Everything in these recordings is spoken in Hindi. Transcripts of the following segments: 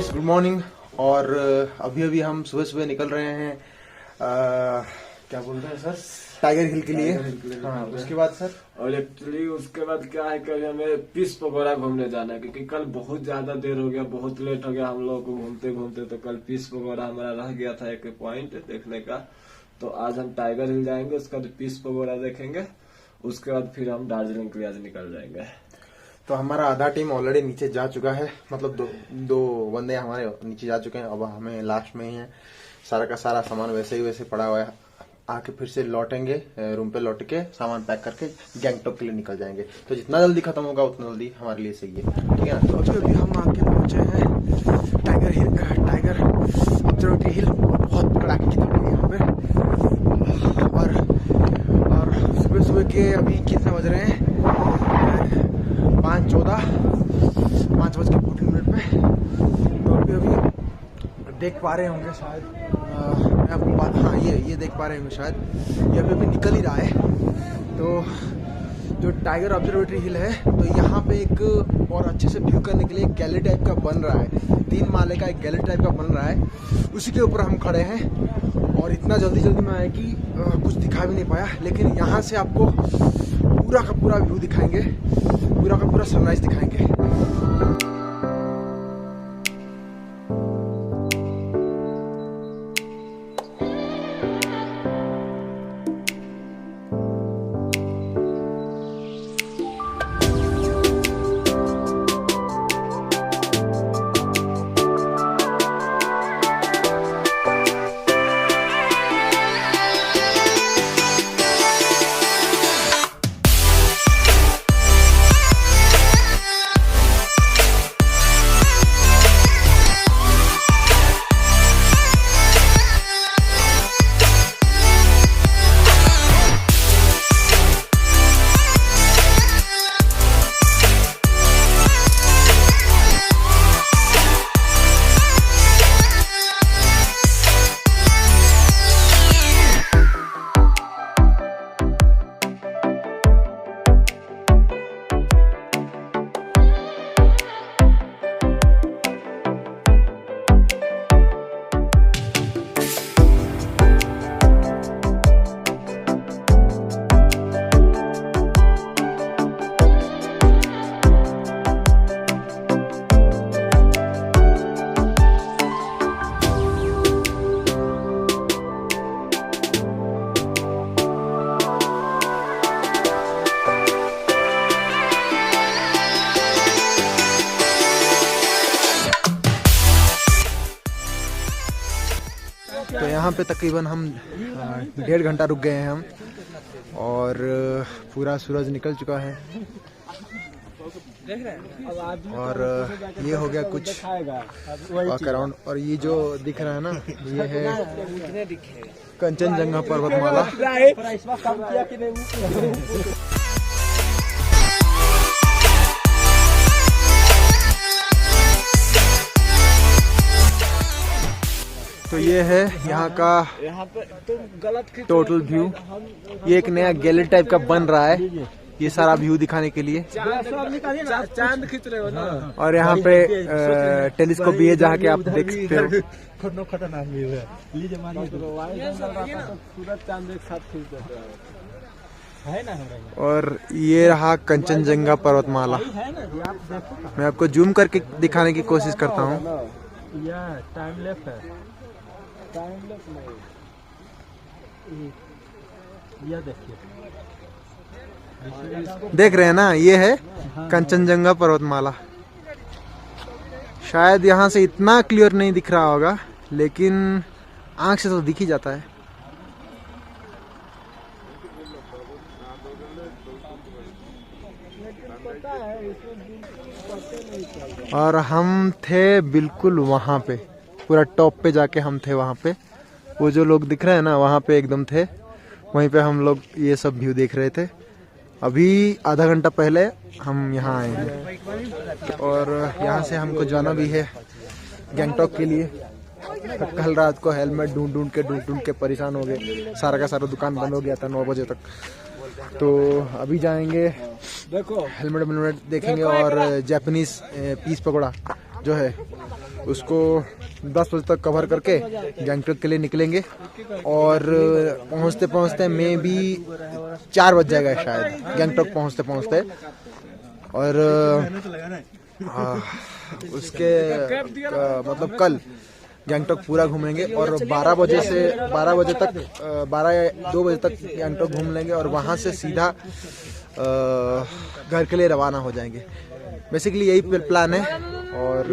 Good morning. और अभी हम सुबह निकल रहे हैं क्या बोल रहे हैं सर, टाइगर हिल के लिए। हाँ, उसके बाद सर, और एक्चुअली उसके बाद क्या है कि हमें पीस पगोड़ा घूमने जाना है, क्योंकि कल बहुत ज्यादा देर हो गया, बहुत लेट हो गया हम लोग को घूमते घूमते। तो कल पीस पगोड़ा हमारा रह गया था एक पॉइंट देखने का। तो आज हम टाइगर हिल जाएंगे, उसके बाद पीस पगोड़ा देखेंगे, उसके बाद फिर हम दार्जिलिंग के लिए आज निकल जाएंगे। तो हमारा आधा टीम ऑलरेडी नीचे जा चुका है, मतलब दो बंदे हमारे नीचे जा चुके हैं। अब हमें लास्ट में ही है, सारा का सारा सामान वैसे पड़ा हुआ है। आके फिर से लौटेंगे, रूम पे लौट के सामान पैक करके गैंगटॉक के लिए निकल जाएंगे। तो जितना जल्दी खत्म होगा उतना जल्दी हमारे लिए सही है, ठीक है ना। तो अभी हम आके पहुंचे हैं टाइगर ऑब्जर्वेटरी हिल। बहुत कड़ाके की धूप है यहाँ पे। और सुबह के अभी कितने बज रहे हैं, 5:14 पे। तो अभी देख पा रहे होंगे शायद, मैं आपको बात, हाँ ये देख पा रहे होंगे शायद, ये अभी निकल ही रहा है। तो जो टाइगर ऑब्जर्वेटरी हिल है, तो यहाँ पे एक और अच्छे से व्यू करने के लिए एक गैलरी टाइप का बन रहा है, 3 माले का एक गैलरी टाइप का बन रहा है। उसी के ऊपर हम खड़े हैं और इतना जल्दी में आए कि कुछ दिखा भी नहीं पाया। लेकिन यहाँ से आपको पूरा का पूरा व्यू दिखाएंगे, पूरा का पूरा सनराइज दिखाएंगे। तो यहाँ पे तकरीबन हम 1.5 घंटा रुक गए हैं हम, और पूरा सूरज निकल चुका है। और ये हो गया कुछ वॉक अराउंड। और ये जो दिख रहा है ना, ये है कंचनजंगा पर्वतमाला। तो ये है यहाँ का टोटल व्यू। ये एक नया गैलरी टाइप का बन रहा है, ये सारा व्यू दिखाने के लिए। चांद खींच रहे हो ना। और यहाँ पे टेलीस्कोप भी है जहाँ के आप देख सकते हो। खतरनाक व्यू है। सूरज चांद एक साथ खींच देते हैं ना। और ये रहा कंचनजंगा पर्वतमाला। मैं आपको जूम करके दिखाने की कोशिश करता हूँ। टाइम लेफ्ट है, टाइम लेफ्ट नहीं, ये देखिए, देख रहे हैं ना, ये है कंचनजंगा पर्वतमाला। शायद यहाँ से इतना क्लियर नहीं दिख रहा होगा, लेकिन आंख से तो दिख ही जाता है। और हम थे बिल्कुल वहाँ पे, पूरा टॉप पे जाके हम थे वहाँ पे। वो जो लोग दिख रहे हैं ना, वहाँ पे एकदम थे। वहीं पे हम लोग ये सब व्यू देख रहे थे। अभी आधा घंटा पहले हम यहाँ आए हैं और यहाँ से हमको जाना भी है गैंगटॉक के लिए। कल रात को हेलमेट ढूंढ के परेशान हो गए, सारा का सारा दुकान बंद हो गया था 9 बजे तक। तो अभी जाएंगे, देखो हेलमेट देखेंगे और जापानीज पीस पकौड़ा जो है उसको 10 बजे तक कवर करके गैंगटॉक के लिए निकलेंगे और पहुंचते पहुंचते में भी 4 बज जाएगा शायद गैंगटॉक पहुंचते। और उसके मतलब कल गैंगटॉक पूरा घूमेंगे और 12 बजे तक 12 या 2 बजे तक गैंगटॉक घूम लेंगे और वहां से सीधा घर के लिए रवाना हो जाएंगे। बेसिकली यही प्लान है और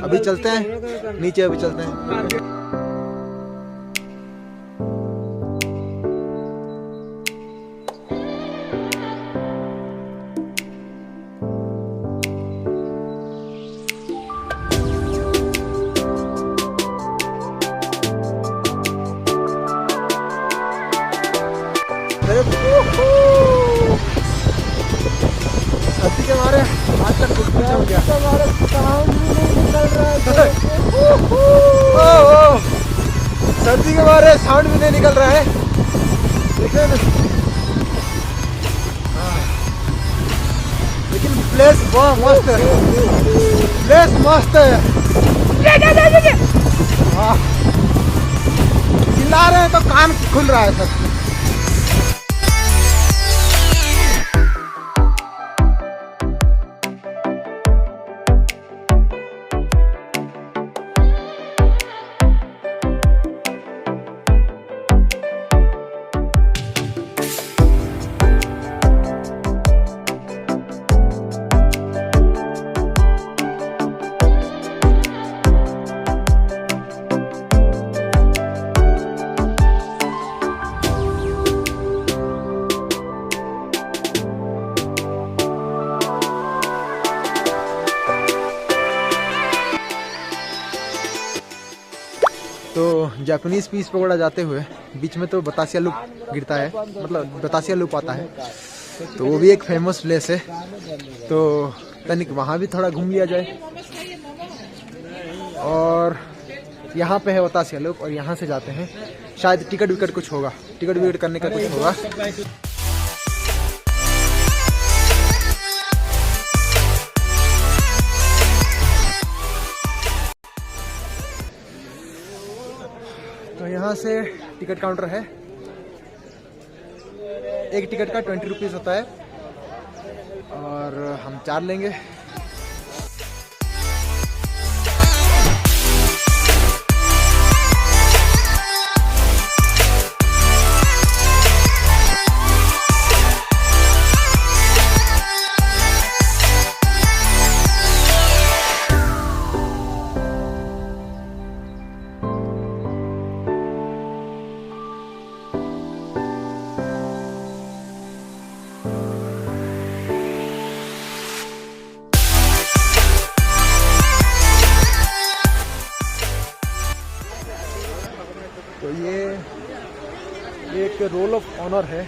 अभी चलते हैं नीचे, अभी चलते हैं। सर्दी के मारे आज तक कुछ हो गया। सर्दी के मारे साउंड भी नहीं निकल रहा है, लेकिन प्लेस बहुत मस्त है, प्लेस मस्त है। चिल्ला रहे हैं तो कान खुल रहा है सब। तो जापानीज पीस पकौड़ा जाते हुए बीच में तो बतासिया लूप गिरता है, मतलब बतासिया लूप आता है, तो वो भी एक फेमस प्लेस है। तो तनिक वहाँ भी थोड़ा घूम लिया जाए। और यहाँ पे है बतासिया लूप और यहाँ से जाते हैं, शायद टिकट विकट कुछ होगा, टिकट विकट करने का कुछ होगा। तो यहाँ से टिकट काउंटर है, एक टिकट का 20 रुपीज़ होता है और हम 4 लेंगे। तो ये एक रोल ऑफ ऑनर है,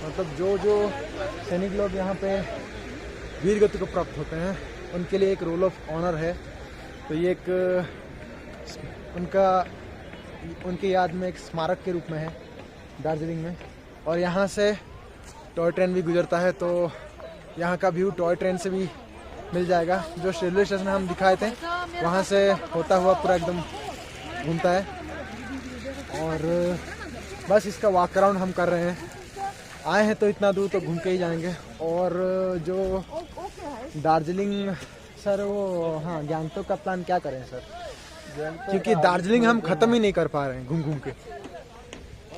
मतलब जो सैनिक लोग यहाँ पे वीर गति को प्राप्त होते हैं उनके लिए एक रोल ऑफ ऑनर है। तो ये एक उनके याद में एक स्मारक के रूप में है दार्जिलिंग में। और यहाँ से टॉय ट्रेन भी गुजरता है, तो यहाँ का व्यू टॉय ट्रेन से भी मिल जाएगा। जो रेलवे स्टेशन हम दिखाए थे वहाँ से होता हुआ पूरा एकदम घूमता है। और बस इसका वॉक अराउंड हम कर रहे हैं, आए हैं तो इतना दूर तो घूम के ही जाएंगे। और जो दार्जिलिंग सर वो हाँ गैंगटॉक का प्लान क्या करें सर, क्योंकि दार्जिलिंग हम ख़त्म ही नहीं कर पा रहे हैं घूम के,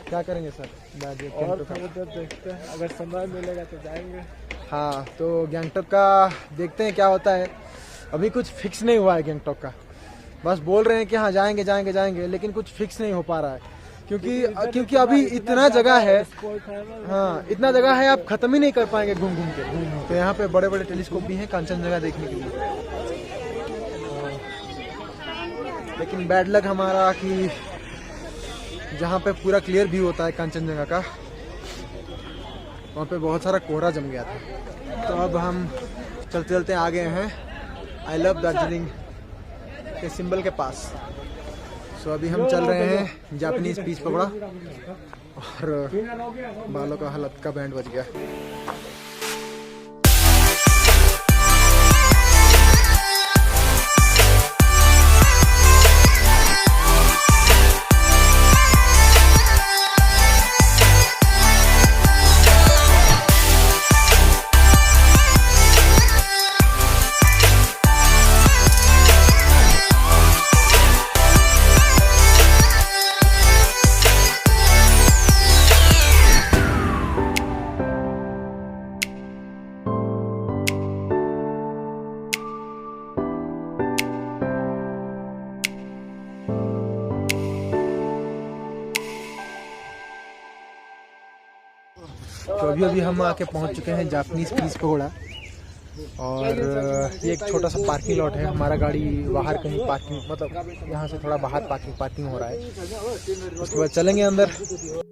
क्या करेंगे सर दार्जिलिंग? और देखते हैं, अगर समय मिलेगा तो जाएंगे। हाँ तो गैंगटॉक का देखते हैं क्या होता है। अभी कुछ फिक्स नहीं हुआ है गैंगटॉक का, बस बोल रहे हैं कि हाँ जाएंगे, लेकिन कुछ फिक्स नहीं हो पा रहा है क्योंकि अभी इतना जगह है, हाँ इतना जगह है आप खत्म ही नहीं कर पाएंगे घूम के। तो यहाँ पे बड़े बड़े टेलीस्कोप भी हैं कांचनजंगा देखने के लिए। लेकिन बैड लक हमारा कि जहाँ पे पूरा क्लियर व्यू होता है कांचनजंगा का वहाँ पे बहुत सारा कोहरा जम गया था। तो अब हम चलते चलते आ गए हैं आई लव दार्जिलिंग के सिंबल के पास। सो अभी हम चल रहे हैं जापानीज पीस पकौड़ा और बालों का हालत का बैंड बज गया। तो अभी हम आके पहुंच चुके हैं जापानीज पीस पकौड़ा और ये एक छोटा सा पार्किंग लॉट है। हमारा गाड़ी बाहर कहीं पार्किंग मतलब यहाँ से थोड़ा बाहर पार्किंग हो रहा है। उसके बाद चलेंगे अंदर।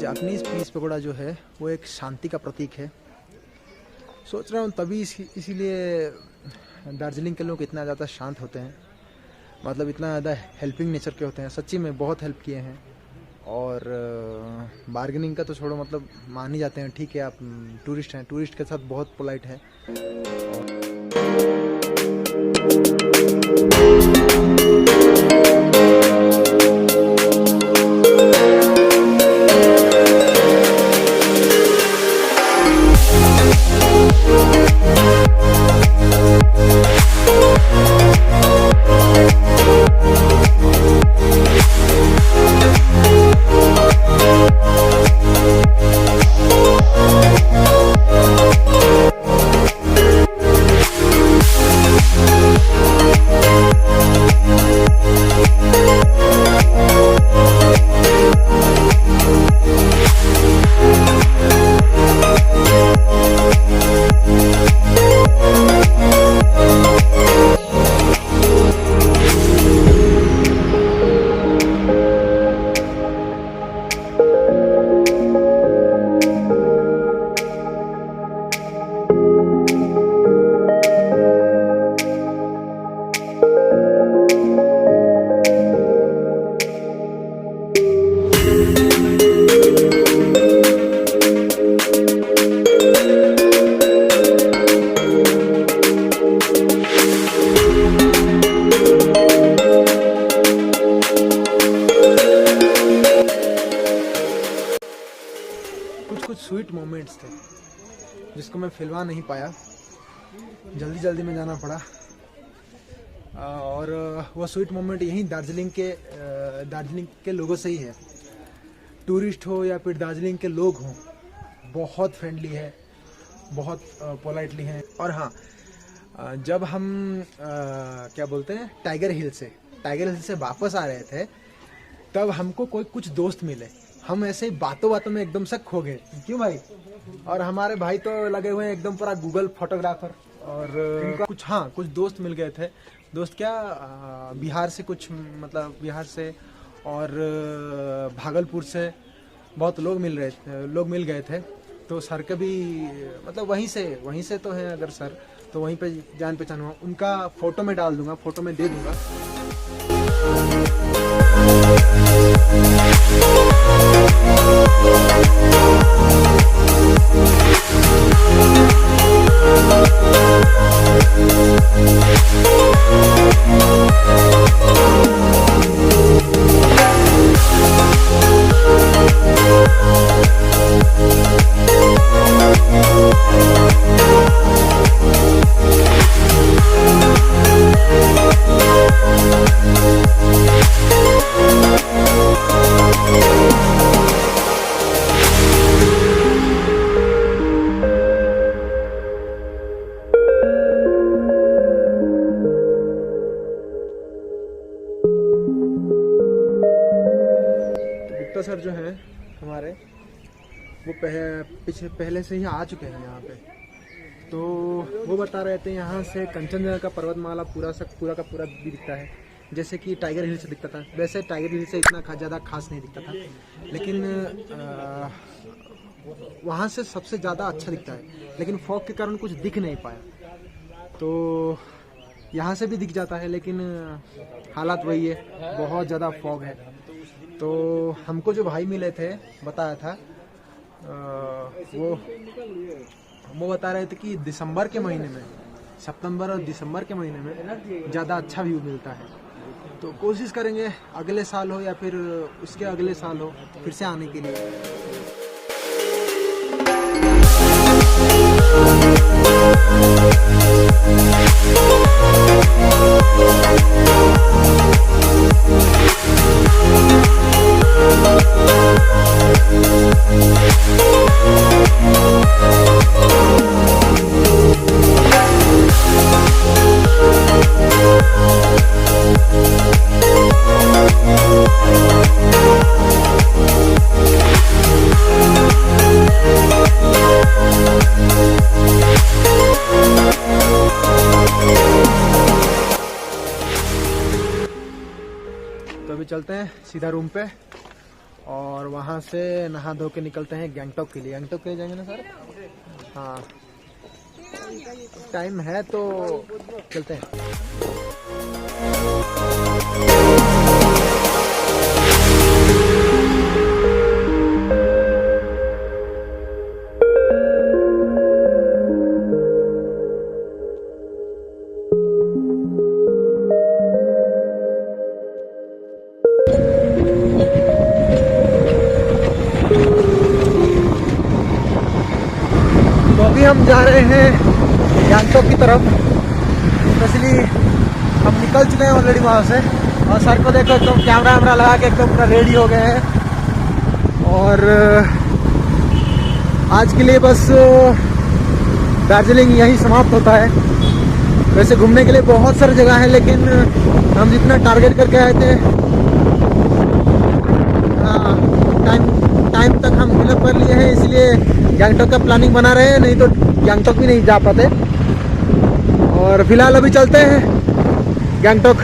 जापानीज पीस पकौड़ा जो है वो एक शांति का प्रतीक है। सोच रहा हूँ तभी इसीलिए दार्जिलिंग के लोग इतना ज़्यादा शांत होते हैं, मतलब इतना ज़्यादा हेल्पिंग नेचर के होते हैं। सच्ची में बहुत हेल्प किए हैं और बार्गेनिंग का तो छोड़ो, मतलब मान ही जाते हैं ठीक है आप टूरिस्ट हैं, टूरिस्ट के साथ बहुत पोलाइट है। कुछ स्वीट मोमेंट्स थे जिसको मैं फिलवा नहीं पाया, जल्दी में जाना पड़ा। और वो स्वीट मोमेंट यहीं दार्जिलिंग के लोगों से ही है। टूरिस्ट हो या फिर दार्जिलिंग के लोग हों, बहुत फ्रेंडली है, बहुत पोलाइटली हैं। और हाँ, जब हम क्या बोलते हैं टाइगर हिल से वापस आ रहे थे, तब हमको कुछ दोस्त मिले। हम ऐसे ही बातों में एकदम से खो गए। क्यों भाई? और हमारे भाई तो लगे हुए हैं एकदम पूरा गूगल फोटोग्राफर। और कुछ दोस्त मिल गए थे। दोस्त क्या, बिहार से कुछ, मतलब बिहार से और भागलपुर से बहुत लोग मिल गए थे। तो सर के भी मतलब वहीं से तो है। अगर सर तो वहीं पे जान पहचान हुआ। उनका फोटो में डाल दूंगा, फोटो में दे दूंगा। सर जो है हमारे वो पहले से ही आ चुके हैं यहाँ पे। तो वो बता रहे थे यहाँ से कंचनजंगा का पर्वतमाला पूरा का पूरा भी दिखता है, जैसे कि टाइगर हिल से दिखता था। वैसे टाइगर हिल से इतना ज़्यादा खास नहीं दिखता था, लेकिन वहाँ से सबसे ज़्यादा अच्छा दिखता है, लेकिन फॉग के कारण कुछ दिख नहीं पाया। तो यहाँ से भी दिख जाता है, लेकिन हालात वही है, बहुत ज़्यादा फॉग है। तो हमको जो भाई मिले थे बताया था, वो बता रहे थे कि दिसंबर के महीने में, सितंबर और दिसंबर के महीने में ज़्यादा अच्छा व्यू मिलता है। तो कोशिश करेंगे अगले साल हो या फिर उसके अगले साल हो फिर से आने के लिए। तो अभी चलते हैं सीधा रूम पे और वहाँ से नहा धो के निकलते हैं गैंगटॉक के लिए। गैंगटॉक के लिए जाएंगे ना सर? हाँ, टाइम है तो चलते हैं। तो अभी हम जा रहे हैं गैंगटॉक की तरफ। स्पेशली हम निकल चुके हैं ऑलरेडी वहाँ से, और सर को देखो एकदम कैमरा वैमरा लगा के एकदम पूरा रेडी हो गए हैं। और आज के लिए बस दार्जिलिंग यही समाप्त होता है। वैसे घूमने के लिए बहुत सारी जगह है, लेकिन हम जितना टारगेट करके आए थे टाइम तक हम फिलअप कर लिए हैं, इसलिए गैंगटॉक का प्लानिंग बना रहे हैं, नहीं तो गैंगटॉक भी नहीं जा पाते। और फिलहाल अभी चलते हैं गैंगटॉक।